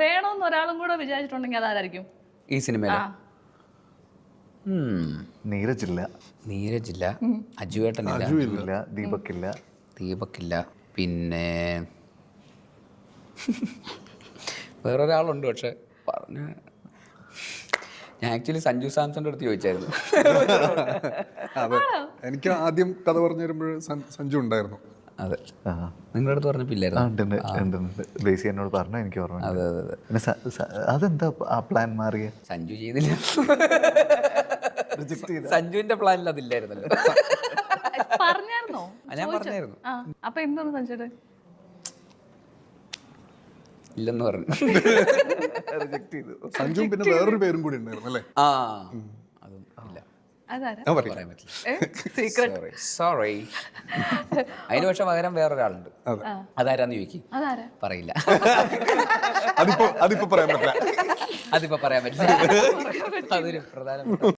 വേണമെന്ന് ഒരാളും കൂടെ വിചാരിച്ചിട്ടുണ്ടെങ്കിൽ അതാരായിരിക്കും ഈ സിനിമയിൽ? നീരജില്ല, നീരജില്ല, അജുവേട്ടനില്ല, ഇല്ല, ദീപക്കില്ല, ദീപക്കില്ല, പിന്നെ വേറൊരാളുണ്ട്. പക്ഷെ പറഞ്ഞ ഞാൻ ആക്ച്വലി സഞ്ജു സാംസന്റെ അടുത്ത് ചോദിച്ചായിരുന്നു. അതെ, എനിക്ക് ആദ്യം കഥ പറഞ്ഞു തരുമ്പോൾ സഞ്ജു ഉണ്ടായിരുന്നു. അതെ, നിങ്ങളുടെ അടുത്ത് പറഞ്ഞപ്പില്ലായിരുന്നു. ബേസി എന്നോട് പറഞ്ഞു, എനിക്ക് ഓർമ്മ. അതെ അതെ അതെ. പിന്നെ അതെന്താ ആ പ്ലാൻ മാറിയ? സഞ്ജു ചെയ്തില്ല. റിജക്ട് ചെയ്ത സഞ്ജുവിന്റെ പ്ലാനിൽ അതില്ലായിരുന്നല്ലോ. പറഞ്ഞായിരുന്നോ? ഞാൻ പറഞ്ഞായിരുന്നു. അപ്പൊ എന്താണ് സഞ്ജയുടെ? ഇല്ലെന്ന് പറഞ്ഞു. റിജക്ട് ചെയ്തു. സഞ്ജുവും പിന്നെ വേറൊരു പേരും കൂടി ഉണ്ടായിരുന്നു അല്ലേ? ആ അതും ഇല്ല, അതാരാ? പറയാൻ പറ്റില്ല. സീക്രട്ട്. സോറി. അതിന് പക്ഷെ പകരം വേറൊരാളുണ്ട്. അതാരാന്ന് ചോദിക്കും, അതാരാ? പറയില്ല. അതിപ്പോ പറയാൻ പറ്റില്ല. അതിപ്പോ പറയാൻ പറ്റില്ല. അതൊരു പ്രധാനപ്പെട്ട